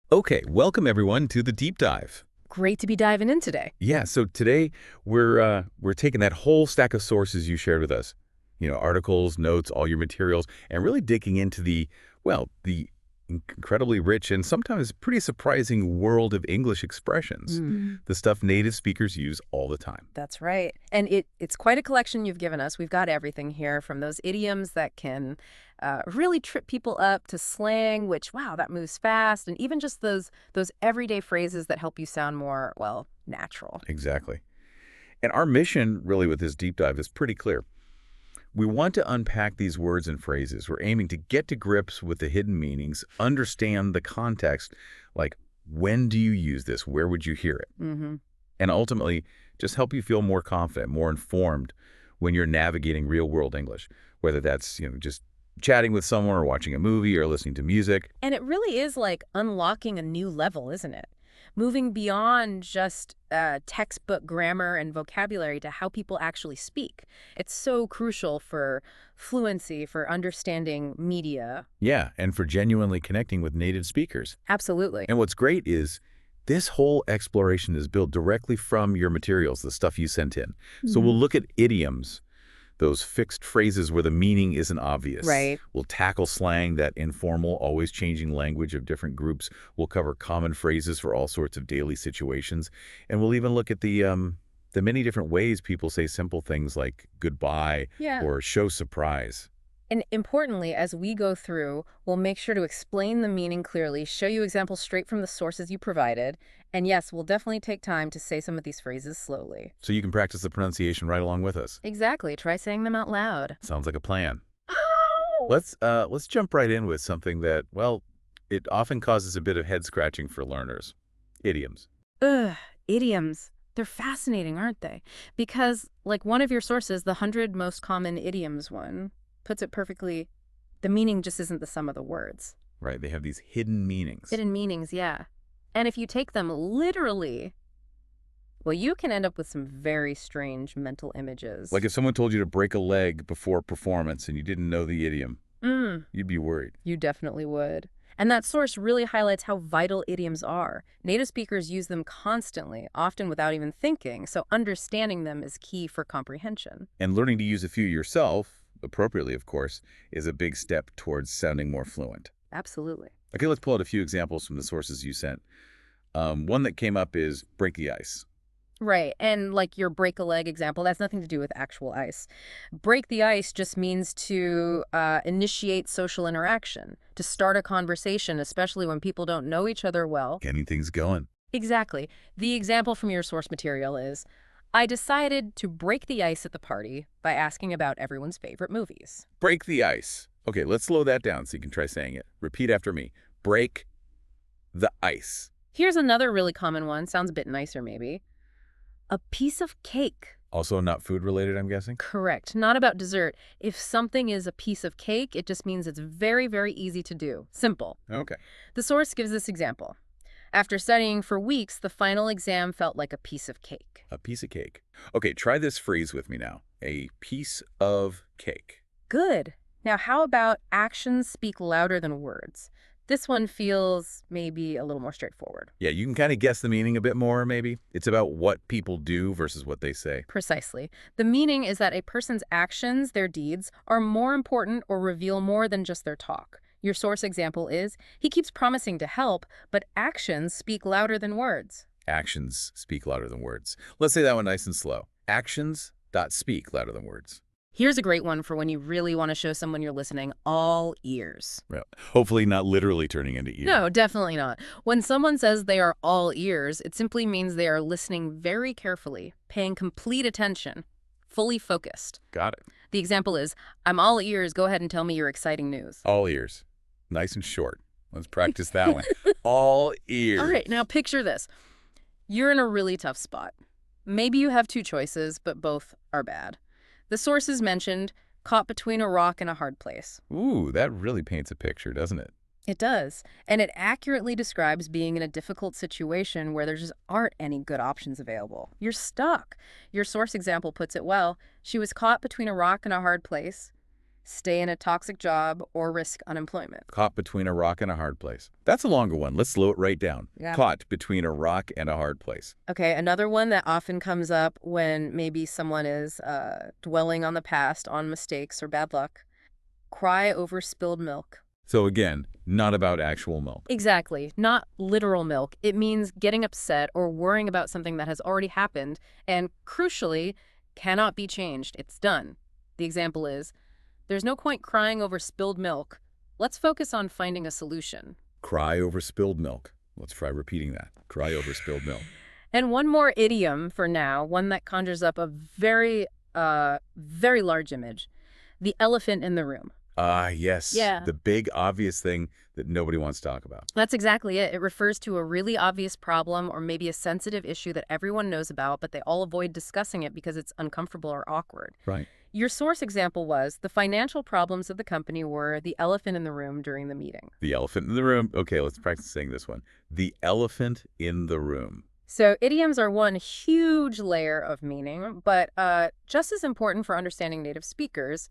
Okay, welcome everyone to the deep dive. Great to be diving in today. Yeah, so today we're taking that whole stack of sources you shared with us. Articles, notes, all your materials, and really digging into the incredibly rich and sometimes pretty surprising world of English expressions. The stuff native speakers use all the time. That's right. And it's quite a collection you've given us. We've got everything here from those idioms that can really trip people up to slang, which, wow, that moves fast, and even just those everyday phrases that help you sound more, well, natural. Exactly. And our mission really with this deep dive is pretty clear. We want to unpack these words and phrases. We're aiming to get to grips with the hidden meanings, understand the context, like when do you use this? Where would you hear it? And ultimately, just help you feel more confident, more informed when you're navigating real-world English, whether that's, just chatting with someone or watching a movie or listening to music. And it really is like unlocking a new level, isn't it? Moving beyond just textbook grammar and vocabulary to how people actually speak. It's so crucial for fluency, for understanding media. Yeah, and for genuinely connecting with native speakers. Absolutely. And what's great is this whole exploration is built directly from your materials, the stuff you sent in. So we'll look at idioms, those fixed phrases where the meaning isn't obvious. Right. We'll tackle slang, that informal, always changing language of different groups. We'll cover common phrases for all sorts of daily situations. And we'll even look at the many different ways people say simple things like goodbye or show surprise. And importantly, as we go through, we'll make sure to explain the meaning clearly, show you examples straight from the sources you provided. And yes, we'll definitely take time to say some of these phrases slowly. So you can practice the pronunciation right along with us. Exactly. Try saying them out loud. Sounds like a plan. Let's jump right in with something that, well, it often causes a bit of head scratching for learners. Idioms. Ugh, idioms. They're fascinating, aren't they? Because, like one of your sources, the 100 most common idioms one, puts it perfectly, the meaning just isn't the sum of the words. Right, they have these hidden meanings. Hidden meanings, yeah. And if you take them literally, well, you can end up with some very strange mental images. Like if someone told you to break a leg before a performance and you didn't know the idiom, you'd be worried. You definitely would. And that source really highlights how vital idioms are. Native speakers use them constantly, often without even thinking, so understanding them is key for comprehension. And learning to use a few yourself, appropriately of course, is a big step towards sounding more fluent. Absolutely. Okay, let's pull out a few examples from the sources you sent. One that came up is break the ice. Right, and like your break a leg example, that's nothing to do with actual ice. Break the ice just means to initiate social interaction, to start a conversation, especially when people don't know each other well. Getting things going. Exactly. The example from your source material is, I decided to break the ice at the party by asking about everyone's favorite movies. Break the ice. Okay, let's slow that down so you can try saying it. Repeat after me. Break the ice. Here's another really common one, sounds a bit nicer maybe. A piece of cake. Also not food related, I'm guessing? Correct. Not about dessert. If something is a piece of cake, it just means it's very, very easy to do. Simple. Okay. The source gives this example. After studying for weeks, the final exam felt like a piece of cake. A piece of cake. Okay, try this phrase with me now. A piece of cake. Good. Now, how about actions speak louder than words? This one feels maybe a little more straightforward. Yeah, you can kind of guess the meaning a bit more, maybe. It's about what people do versus what they say. Precisely. The meaning is that a person's actions, their deeds, are more important or reveal more than just their talk. Your source example is, he keeps promising to help, but actions speak louder than words. Actions speak louder than words. Let's say that one nice and slow. Actions speak louder than words. Here's a great one for when you really want to show someone you're listening all ears. Well, hopefully not literally turning into ears. No, definitely not. When someone says they are all ears, it simply means they are listening very carefully, paying complete attention, fully focused. Got it. The example is, I'm all ears, go ahead and tell me your exciting news. All ears. Nice and short. Let's practice that one. All ears. All right, now picture this. You're in a really tough spot. Maybe you have two choices, but both are bad. The sources mentioned, caught between a rock and a hard place. Ooh, that really paints a picture, doesn't it? It does, and it accurately describes being in a difficult situation where there just aren't any good options available. You're stuck. Your source example puts it well. She was caught between a rock and a hard place. stay in a toxic job, or risk unemployment. Caught between a rock and a hard place. That's a longer one. Let's slow it right down. Yeah. Caught between a rock and a hard place. Okay, another one that often comes up when maybe someone is dwelling on the past, on mistakes or bad luck. Cry over spilled milk. So again, not about actual milk. Exactly. Not literal milk. It means getting upset or worrying about something that has already happened and, crucially, cannot be changed. It's done. The example is, there's no point crying over spilled milk. Let's focus on finding a solution. Cry over spilled milk. Let's try repeating that. Cry over spilled milk. And one more idiom for now, one that conjures up a very large image. The elephant in the room. Yes. Yeah. The big, obvious thing that nobody wants to talk about. That's exactly it. It refers to a really obvious problem or maybe a sensitive issue that everyone knows about, but they all avoid discussing it because it's uncomfortable or awkward. Right. Your source example was the financial problems of the company were the elephant in the room during the meeting. The elephant in the room. Okay, let's practice saying this one. The elephant in the room. So idioms are one huge layer of meaning, but just as important for understanding native speakers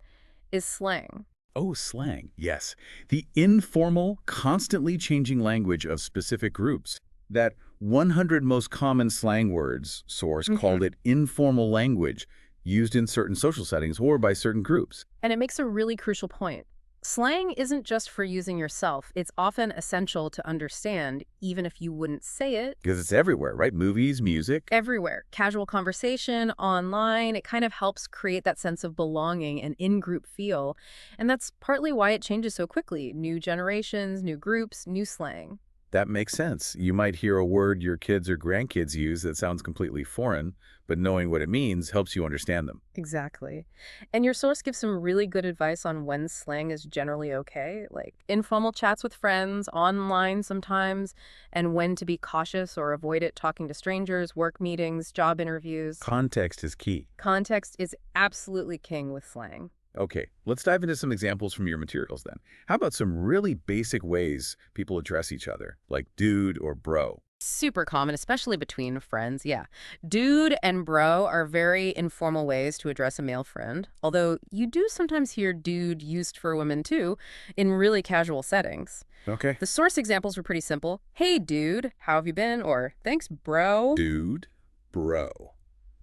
is slang. Oh, slang. Yes. The informal, constantly changing language of specific groups. That 100 most common slang words source called it informal language, used in certain social settings or by certain groups. And it makes a really crucial point. Slang isn't just for using yourself. It's often essential to understand, even if you wouldn't say it. Because it's everywhere, right? Movies, music. Everywhere. Casual conversation, online. It kind of helps create that sense of belonging and in-group feel. And that's partly why it changes so quickly. New generations, new groups, new slang. That makes sense. You might hear a word your kids or grandkids use that sounds completely foreign, but knowing what it means helps you understand them. Exactly. And your source gives some really good advice on when slang is generally okay, like informal chats with friends, online sometimes, and when to be cautious or avoid it talking to strangers, work meetings, job interviews. Context is key. Context is absolutely king with slang. Okay, let's dive into some examples from your materials then. How about some really basic ways people address each other, like dude or bro? Super common, especially between friends, yeah. Dude and bro are very informal ways to address a male friend, although you do sometimes hear dude used for women too, in really casual settings. Okay. The source examples were pretty simple. Hey, dude, how have you been? Or thanks, bro. Dude, bro.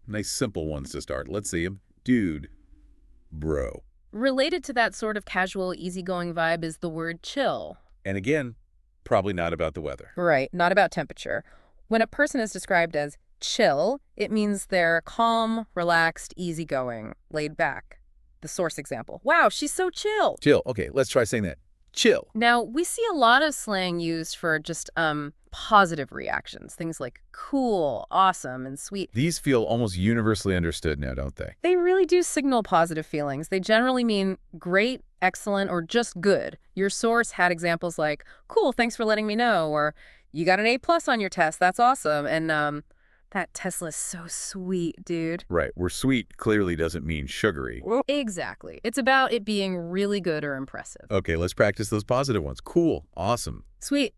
Nice simple ones to start. Let's see them. Dude, bro. Related to that sort of casual, easygoing vibe is the word chill. And again, probably not about the weather. Right, not about temperature. When a person is described as chill, it means they're calm, relaxed, easygoing, laid back. The source example. Wow, she's so chill. Chill. Okay, let's try saying that. Chill. Now, we see a lot of slang used for just positive reactions, things like cool, awesome, and sweet. These feel almost universally understood now, don't they? They really do signal positive feelings. They generally mean great, excellent, or just good. Your source had examples like, cool, thanks for letting me know, or you got an A+ on your test, that's awesome, and that Tesla's so sweet, dude. Right, where sweet clearly doesn't mean sugary. Exactly. It's about it being really good or impressive. Okay, let's practice those positive ones. Cool, awesome. Sweet.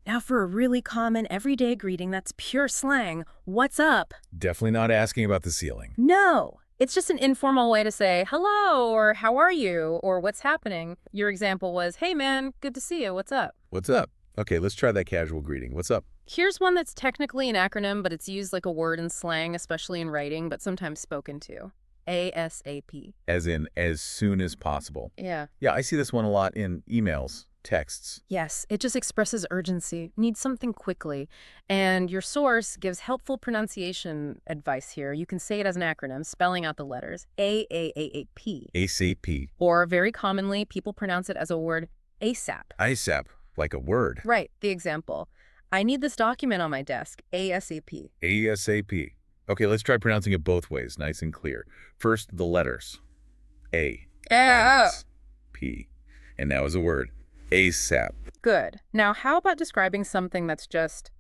Now for a really common everyday greeting that's pure slang, what's up? Definitely not asking about the ceiling. No. It's just an informal way to say hello or how are you or what's happening. Your example was, hey man, good to see you, what's up? What's up? Okay, let's try that casual greeting. What's up? Here's one that's technically an acronym, but it's used like a word in slang, especially in writing, but sometimes spoken to. ASAP. As in, as soon as possible. Yeah. Yeah, I see this one a lot in emails, texts. Yes, it just expresses urgency, needs something quickly. And your source gives helpful pronunciation advice here. You can say it as an acronym, spelling out the letters. AAAP. ASAP. Or very commonly, people pronounce it as a word ASAP. ISAP, like a word. Right, the example. I need this document on my desk, ASAP. ASAP. Okay, let's try pronouncing it both ways, nice and clear. First, the letters. A. S, P. And now as a word. ASAP. Good. Now, how about describing something that's just,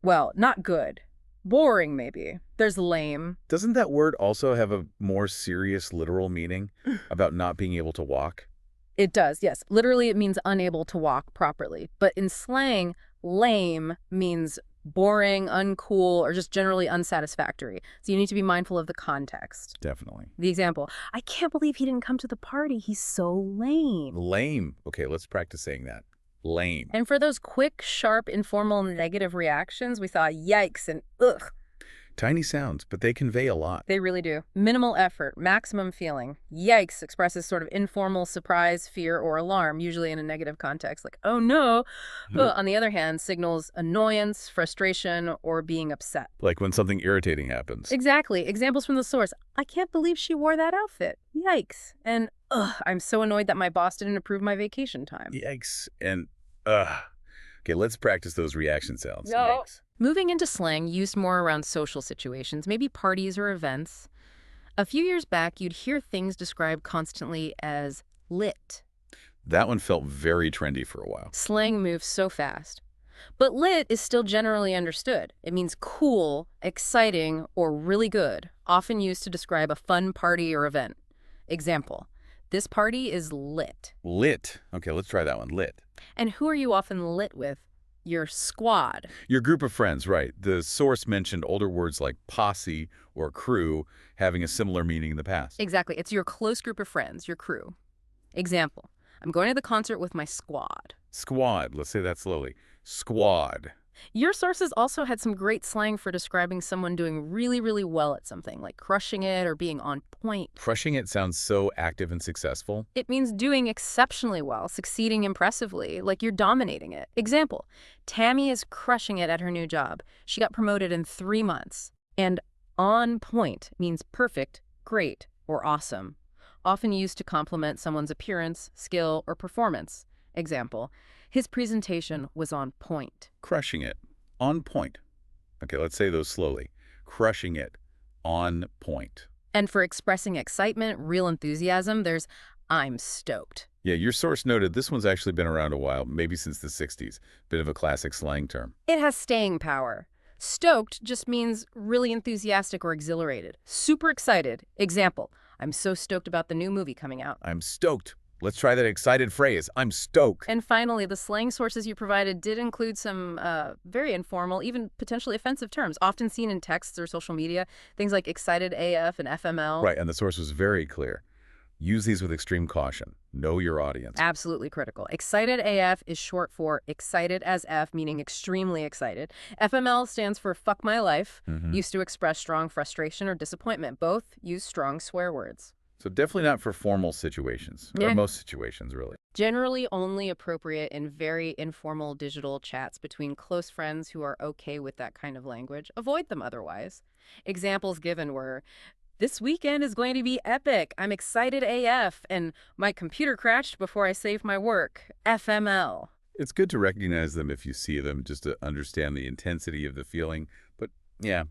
well, not good? Boring, maybe. There's lame. Doesn't that word also have a more serious literal meaning about not being able to walk? It does, yes. Literally, it means unable to walk properly. But in slang, lame means boring, uncool, or just generally unsatisfactory. So you need to be mindful of the context. Definitely. The example, I can't believe he didn't come to the party. He's so lame. Lame. Okay, let's practice saying that. Lame. And for those quick, sharp, informal, negative reactions, we saw yikes and ugh. Tiny sounds, but they convey a lot. They really do. Minimal effort, maximum feeling. Yikes expresses sort of informal surprise, fear, or alarm, usually in a negative context, like, oh no. On the other hand, signals annoyance, frustration, or being upset. Like when something irritating happens. Exactly. Examples from the source. I can't believe she wore that outfit. Yikes. And, ugh, I'm so annoyed that my boss didn't approve my vacation time. Yikes and ugh. Okay, let's practice those reaction sounds. No. Yikes. Moving into slang used more around social situations, maybe parties or events. A few years back, you'd hear things described constantly as lit. That one felt very trendy for a while. Slang moves so fast. But lit is still generally understood. It means cool, exciting, or really good, often used to describe a fun party or event. Example, this party is lit. Lit. Okay, let's try that one. Lit. And who are you often lit with? Your squad. Your group of friends, right. The source mentioned older words like posse or crew having a similar meaning in the past. Exactly. It's your close group of friends, your crew. Example, I'm going to the concert with my squad. Squad. Let's say that slowly. Squad. Your sources also had some great slang for describing someone doing really, really well at something, like crushing it or being on point. Crushing it sounds so active and successful. It means doing exceptionally well, succeeding impressively, like you're dominating it. Example, Tammy is crushing it at her new job. She got promoted in 3 months. And on point means perfect, great, or awesome, often used to compliment someone's appearance, skill, or performance. Example, his presentation was on point. Crushing it. On point. Okay, let's say those slowly. Crushing it. On point. And for expressing excitement, real enthusiasm, there's I'm stoked. Yeah, your source noted this one's actually been around a while, maybe since the 60s. Bit of a classic slang term. It has staying power. Stoked just means really enthusiastic or exhilarated. Super excited. Example, I'm so stoked about the new movie coming out. I'm stoked. Let's try that excited phrase. I'm stoked. And finally, the slang sources you provided did include some very informal, even potentially offensive terms, often seen in texts or social media, things like excited AF and FML. Right, and the source was very clear. Use these with extreme caution. Know your audience. Absolutely critical. Excited AF is short for excited as F, meaning extremely excited. FML stands for fuck my life, used to express strong frustration or disappointment. Both use strong swear words. So definitely not for formal situations, or most situations, really. Generally only appropriate in very informal digital chats between close friends who are okay with that kind of language. Avoid them otherwise. Examples given were, this weekend is going to be epic. I'm excited AF, and my computer crashed before I saved my work. FML. It's good to recognize them if you see them, just to understand the intensity of the feeling. But yeah,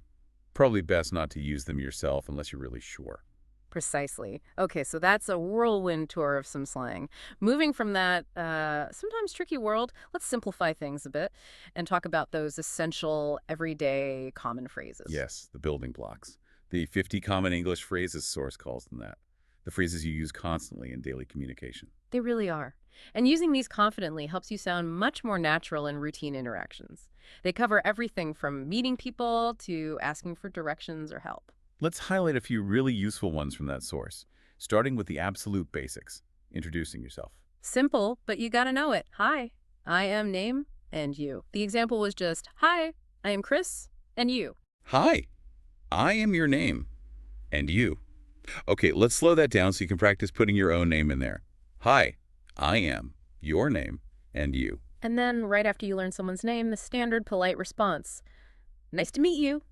probably best not to use them yourself unless you're really sure. Precisely. Okay, so that's a whirlwind tour of some slang. Moving from that sometimes tricky world, let's simplify things a bit and talk about those essential, everyday, common phrases. Yes, the building blocks. The 50 common English phrases source calls them that. The phrases you use constantly in daily communication. They really are. And using these confidently helps you sound much more natural in routine interactions. They cover everything from meeting people to asking for directions or help. Let's highlight a few really useful ones from that source, starting with the absolute basics, introducing yourself. Simple, but you gotta know it. Hi, I am name and you. The example was just, hi, I am Chris and you. Hi, I am your name and you. Okay, let's slow that down so you can practice putting your own name in there. Hi, I am your name and you. And then right after you learn someone's name, the standard polite response. Nice to meet you.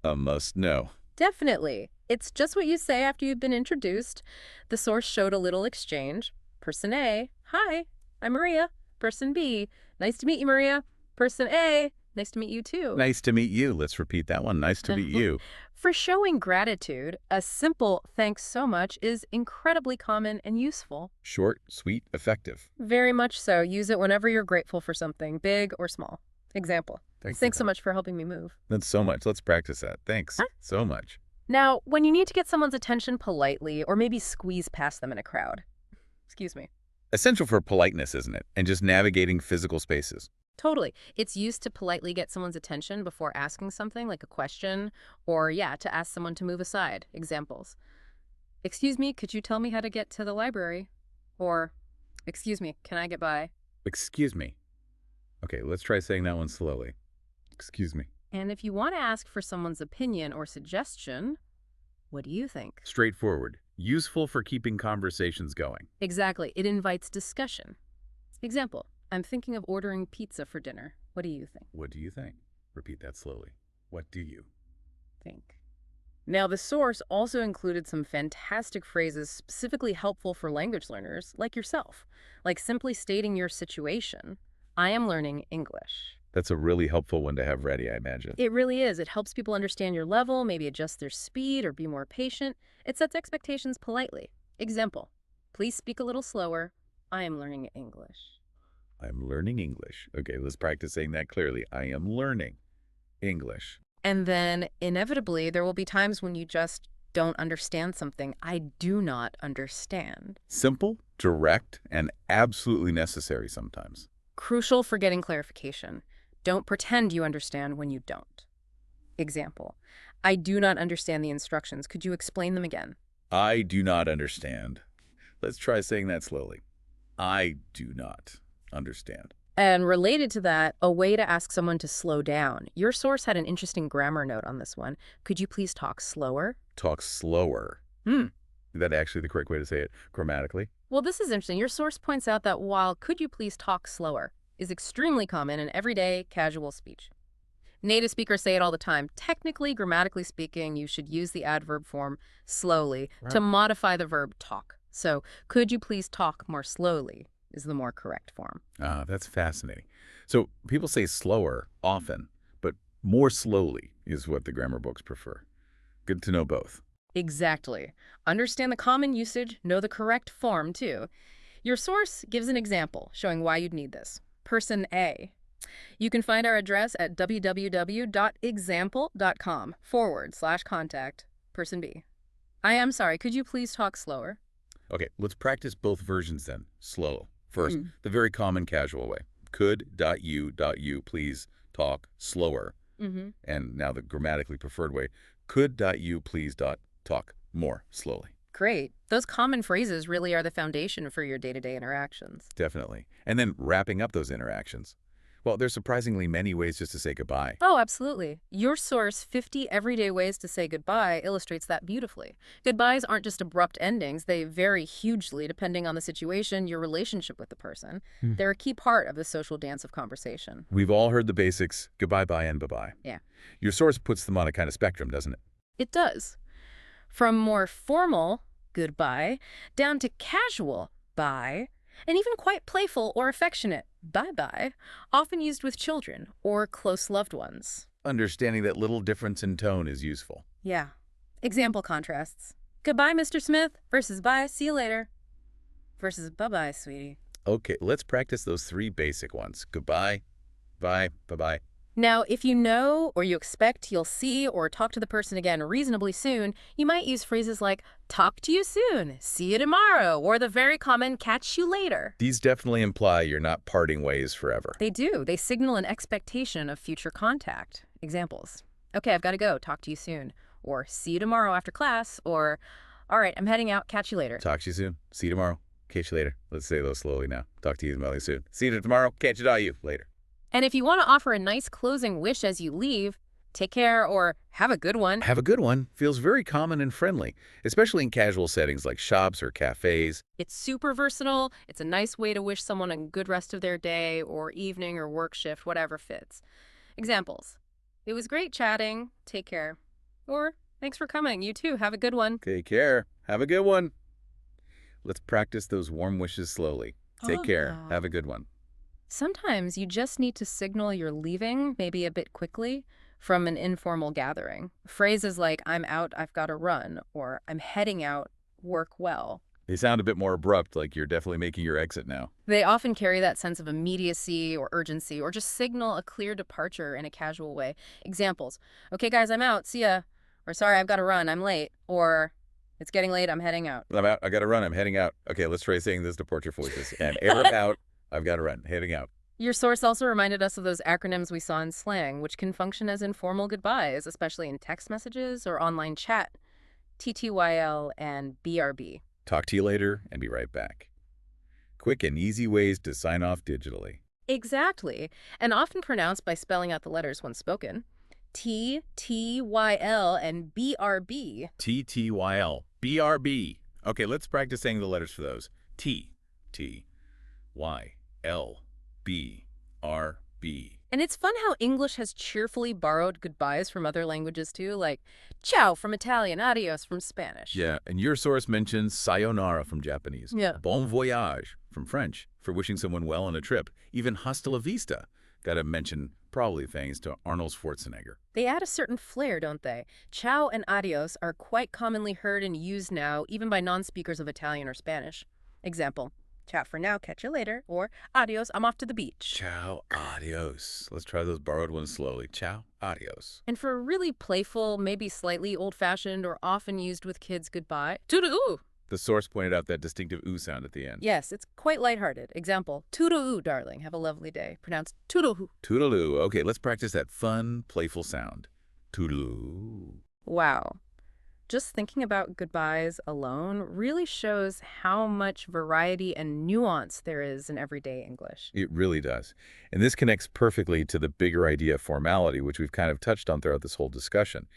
A must know. Definitely. It's just what you say after you've been introduced. The source showed a little exchange. Person A, hi, I'm Maria. Person B, nice to meet you, Maria. Person A, nice to meet you too. Nice to meet you. Let's repeat that one. Nice to meet you. For showing gratitude, a simple thanks so much is incredibly common and useful. Short, sweet, effective. Very much so. Use it whenever you're grateful for something, big or small. Example. Thanks so much for helping me move. That's so much. Let's practice that. Thanks so much. Now, when you need to get someone's attention politely or maybe squeeze past them in a crowd. Excuse me. Essential for politeness, isn't it? And just navigating physical spaces. Totally. It's used to politely get someone's attention before asking something like a question or, yeah, to ask someone to move aside. Examples. Excuse me, could you tell me how to get to the library? Or, excuse me, can I get by? Excuse me. Okay, let's try saying that one slowly. Excuse me. And if you want to ask for someone's opinion or suggestion, what do you think? Straightforward. Useful for keeping conversations going. Exactly. It invites discussion. Example. I'm thinking of ordering pizza for dinner. What do you think? What do you think? Repeat that slowly. What do you Think. Now, the source also included some fantastic phrases specifically helpful for language learners like yourself, like simply stating your situation. I am learning English. That's a really helpful one to have ready, I imagine. It really is. It helps people understand your level, maybe adjust their speed or be more patient. It sets expectations politely. Example, please speak a little slower. I am learning English. I'm learning English. Okay, let's practice saying that clearly. I am learning English. And then, inevitably, there will be times when you just don't understand something. I do not understand. Simple, direct, and absolutely necessary sometimes. Crucial for getting clarification. Don't pretend you understand when you don't. Example, I do not understand the instructions. Could you explain them again? I do not understand. Let's try saying that slowly. I do not understand. And related to that, a way to ask someone to slow down. Your source had an interesting grammar note on this one. Could you please talk slower? Talk slower. Is that actually the correct way to say it grammatically? Well, this is interesting. Your source points out that while could you please talk slower is extremely common in everyday casual speech. Native speakers say it all the time. Technically, grammatically speaking, you should use the adverb form slowly to modify the verb talk. So, could you please talk more slowly is the more correct form. Ah, that's fascinating. So people say slower often, but more slowly is what the grammar books prefer. Good to know both. Exactly. Understand the common usage, know the correct form, too. Your source gives an example showing why you'd need this. Person A. You can find our address at www.example.com/contact person B. I am sorry, could you please talk slower? Okay, let's practice both versions then. Slow. First, the very common casual way. Could.you please talk slower. And now the grammatically preferred way. Could.you please talk more slowly. Great. Those common phrases really are the foundation for your day-to-day interactions. Definitely. And then wrapping up those interactions. Well, there's surprisingly many ways just to say goodbye. Oh, absolutely. Your source, 50 Everyday Ways to Say Goodbye, illustrates that beautifully. Goodbyes aren't just abrupt endings. They vary hugely depending on the situation, your relationship with the person. They're a key part of the social dance of conversation. We've all heard the basics, goodbye, bye, and bye-bye. Yeah. Your source puts them on a kind of spectrum, doesn't it? It does. From more formal, goodbye, down to casual, bye, and even quite playful or affectionate, bye-bye, often used with children or close loved ones. Understanding that little difference in tone is useful. Yeah. Example contrasts. Goodbye, Mr. Smith, versus bye, see you later, versus bye-bye, sweetie. Okay, let's practice those three basic ones. Goodbye, bye, bye-bye. Now, if you know or you expect you'll see or talk to the person again reasonably soon, you might use phrases like, talk to you soon, see you tomorrow, or the very common, catch you later. These definitely imply you're not parting ways forever. They do. They signal an expectation of future contact. Examples. Okay, I've got to go, talk to you soon. Or see you tomorrow after class. Or, all right, I'm heading out, catch you later. Talk to you soon. See you tomorrow. Catch you later. Let's say those slowly now. Talk to you soon. See you tomorrow. Catch you later. And if you want to offer a nice closing wish as you leave, take care or have a good one. Have a good one feels very common and friendly, especially in casual settings like shops or cafes. It's super versatile. It's a nice way to wish someone a good rest of their day or evening or work shift, whatever fits. Examples. It was great chatting. Take care. Or thanks for coming. You too. Have a good one. Take care. Have a good one. Let's practice those warm wishes slowly. Take care. Have a good one. Sometimes you just need to signal you're leaving, maybe a bit quickly, from an informal gathering. Phrases like, I'm out, I've got to run, or I'm heading out, work well. They sound a bit more abrupt, like you're definitely making your exit now. They often carry that sense of immediacy or urgency, or just signal a clear departure in a casual way. Examples. Okay, guys, I'm out. See ya. Or sorry, I've got to run. I'm late. Or it's getting late. I'm heading out. I'm out. I got to run. I'm heading out. Okay, let's try saying this departure voices. And air out. I've got to run. Heading out. Your source also reminded us of those acronyms we saw in slang, which can function as informal goodbyes, especially in text messages or online chat. TTYL and BRB. Talk to you later and be right back. Quick and easy ways to sign off digitally. Exactly, and often pronounced by spelling out the letters when spoken. TTYL and BRB. TTYL, BRB. Okay, let's practice saying the letters for those. T, T, Y, L, B, R, B. And it's fun how English has cheerfully borrowed goodbyes from other languages too, like ciao from Italian, adios from Spanish. Yeah, and your source mentions sayonara from Japanese. Yeah. Bon voyage from French for wishing someone well on a trip. Even hasta la vista. Gotta mention, probably thanks to Arnold Schwarzenegger. They add a certain flair, don't they? Ciao and adios are quite commonly heard and used now, even by non-speakers of Italian or Spanish. Example, ciao for now, catch you later, or adios, I'm off to the beach. Ciao, adios. Let's try those borrowed ones slowly. Ciao, adios. And for a really playful, maybe slightly old-fashioned or often used with kids goodbye, toodaloo. The source pointed out that distinctive oo sound at the end. Yes, it's quite lighthearted. Example, toodaloo, darling, have a lovely day. Pronounced toodaloo. Toodaloo. Okay, let's practice that fun, playful sound. Toodaloo. Wow. Just thinking about goodbyes alone really shows how much variety and nuance there is in everyday English. It really does. And this connects perfectly to the bigger idea of formality, which we've kind of touched on throughout this whole discussion.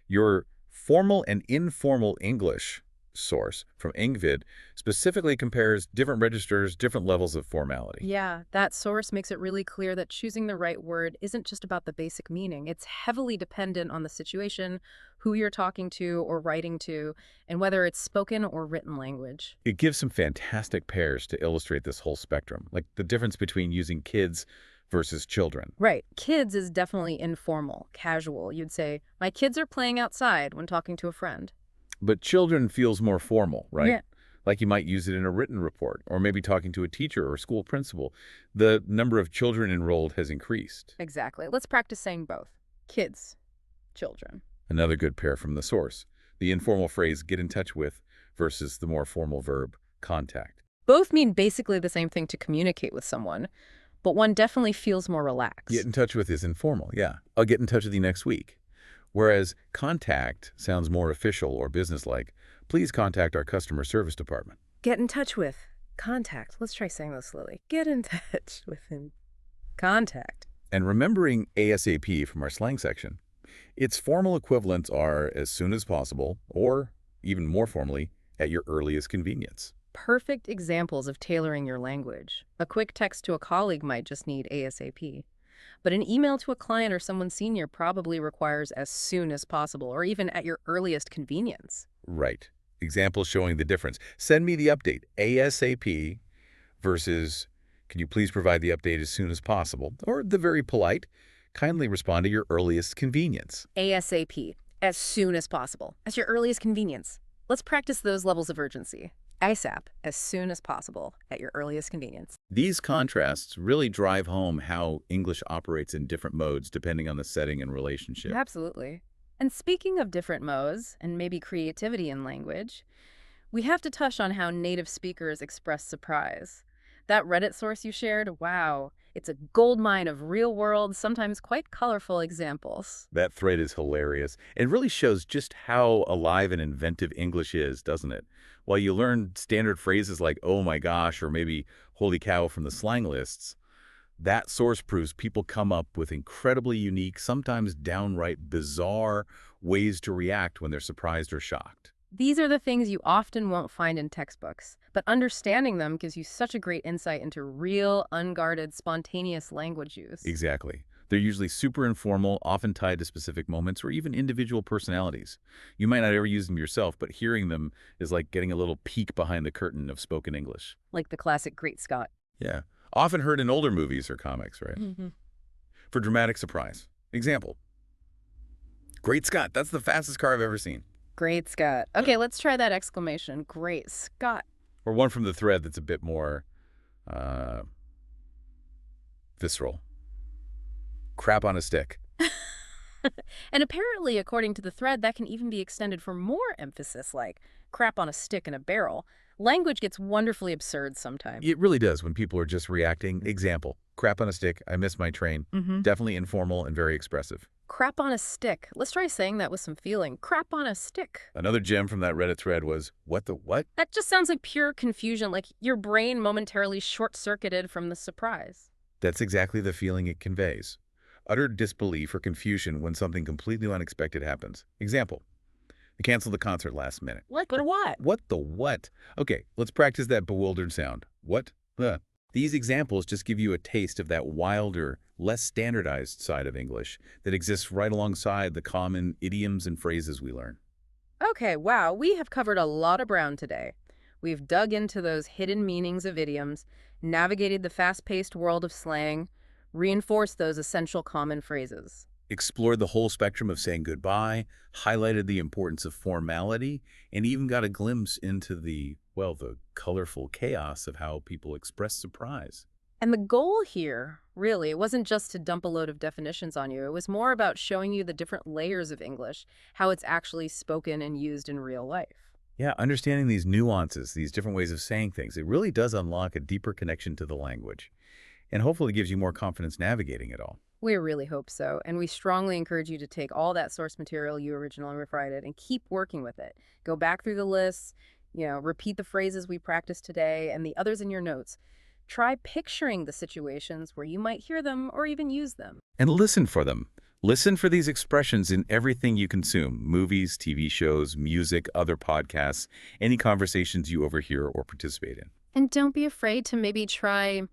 Your formal and informal English source from Engvid specifically compares different registers, different levels of formality. Yeah, that source makes it really clear that choosing the right word isn't just about the basic meaning. It's heavily dependent on the situation, who you're talking to or writing to, and whether it's spoken or written language. It gives some fantastic pairs to illustrate this whole spectrum, like the difference between using kids versus children. Right. Kids is definitely informal, casual. You'd say, my kids are playing outside when talking to a friend. But children feels more formal, right? Yeah. Like you might use it in a written report or maybe talking to a teacher or school principal. The number of children enrolled has increased. Exactly. Let's practice saying both. Kids, children. Another good pair from the source. The informal phrase get in touch with versus the more formal verb contact. Both mean basically the same thing to communicate with someone, but one definitely feels more relaxed. Get in touch with is informal, yeah. I'll get in touch with you next week. Whereas contact sounds more official or businesslike. Please contact our customer service department. Get in touch with. Contact. Let's try saying this slowly. Get in touch with him. Contact. And remembering ASAP from our slang section, its formal equivalents are as soon as possible, or even more formally, at your earliest convenience. Perfect examples of tailoring your language. A quick text to a colleague might just need ASAP. But an email to a client or someone senior probably requires as soon as possible, or even at your earliest convenience. Right. Examples showing the difference. Send me the update, ASAP, versus, can you please provide the update as soon as possible? Or the very polite, kindly respond to your earliest convenience. ASAP, as soon as possible, at your earliest convenience. Let's practice those levels of urgency. ASAP, as soon as possible, at your earliest convenience. These contrasts really drive home how English operates in different modes depending on the setting and relationship. Absolutely. And speaking of different modes, and maybe creativity in language, we have to touch on how native speakers express surprise. That Reddit source you shared, wow, it's a goldmine of real-world, sometimes quite colorful examples. That thread is hilarious and really shows just how alive and inventive English is, doesn't it? While you learn standard phrases like, oh my gosh, or maybe holy cow from the slang lists, that source proves people come up with incredibly unique, sometimes downright bizarre ways to react when they're surprised or shocked. These are the things you often won't find in textbooks, but understanding them gives you such a great insight into real, unguarded, spontaneous language use. Exactly. They're usually super informal, often tied to specific moments or even individual personalities. You might not ever use them yourself, but hearing them is like getting a little peek behind the curtain of spoken English. Like the classic Great Scott. Yeah. Often heard in older movies or comics, right? Mm-hmm. For dramatic surprise. Example. Great Scott, that's the fastest car I've ever seen. Great Scott. Okay, let's try that exclamation. Great Scott. Or one from the thread that's a bit more visceral. Crap on a stick. And apparently, according to the thread, that can even be extended for more emphasis, like crap on a stick in a barrel. Language gets wonderfully absurd sometimes. It really does when people are just reacting. Example. Crap on a stick. I missed my train. Definitely informal and very expressive. Crap on a stick. Let's try saying that with some feeling. Crap on a stick. Another gem from that Reddit thread was, what the what? That just sounds like pure confusion, like your brain momentarily short-circuited from the surprise. That's exactly the feeling it conveys. Utter disbelief or confusion when something completely unexpected happens. Example. I canceled the concert last minute. What the what? What the what? Okay, let's practice that bewildered sound. What the? These examples just give you a taste of that wilder, less standardized side of English that exists right alongside the common idioms and phrases we learn. Okay, wow, we have covered a lot of ground today. We've dug into those hidden meanings of idioms, navigated the fast-paced world of slang, reinforced those essential common phrases. Explored the whole spectrum of saying goodbye, highlighted the importance of formality, and even got a glimpse into the colorful chaos of how people express surprise. And the goal here, really, it wasn't just to dump a load of definitions on you. It was more about showing you the different layers of English, how it's actually spoken and used in real life. Yeah, understanding these nuances, these different ways of saying things, it really does unlock a deeper connection to the language, and hopefully gives you more confidence navigating it all. We really hope so, and we strongly encourage you to take all that source material you originally provided and keep working with it. Go back through the lists, repeat the phrases we practiced today and the others in your notes. Try picturing the situations where you might hear them or even use them. And listen for them. Listen for these expressions in everything you consume: movies, TV shows, music, other podcasts, any conversations you overhear or participate in. And don't be afraid to maybe try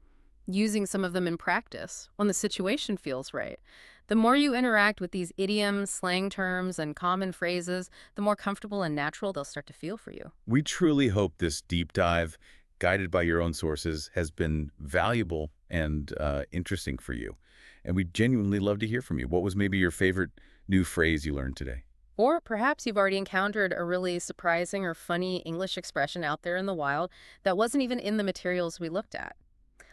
using some of them in practice when the situation feels right. The more you interact with these idioms, slang terms, and common phrases, the more comfortable and natural they'll start to feel for you. We truly hope this deep dive, guided by your own sources, has been valuable and interesting for you. And we'd genuinely love to hear from you. What was maybe your favorite new phrase you learned today? Or perhaps you've already encountered a really surprising or funny English expression out there in the wild that wasn't even in the materials we looked at.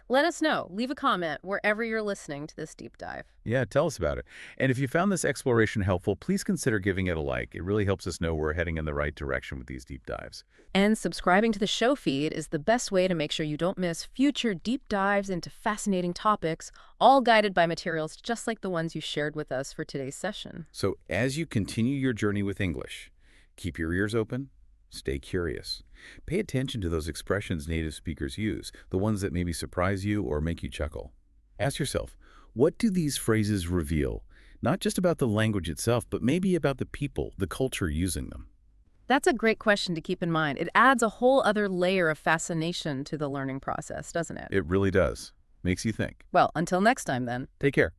Let us know. Leave a comment wherever you're listening to this deep dive. Yeah, tell us about it. And if you found this exploration helpful, please consider giving it a like. It really helps us know we're heading in the right direction with these deep dives. And subscribing to the show feed is the best way to make sure you don't miss future deep dives into fascinating topics, all guided by materials just like the ones you shared with us for today's session. So as you continue your journey with English, keep your ears open, stay curious. Pay attention to those expressions native speakers use, the ones that maybe surprise you or make you chuckle. Ask yourself, what do these phrases reveal? Not just about the language itself, but maybe about the people, the culture using them. That's a great question to keep in mind. It adds a whole other layer of fascination to the learning process, doesn't it? It really does. Makes you think. Well, until next time then. Take care.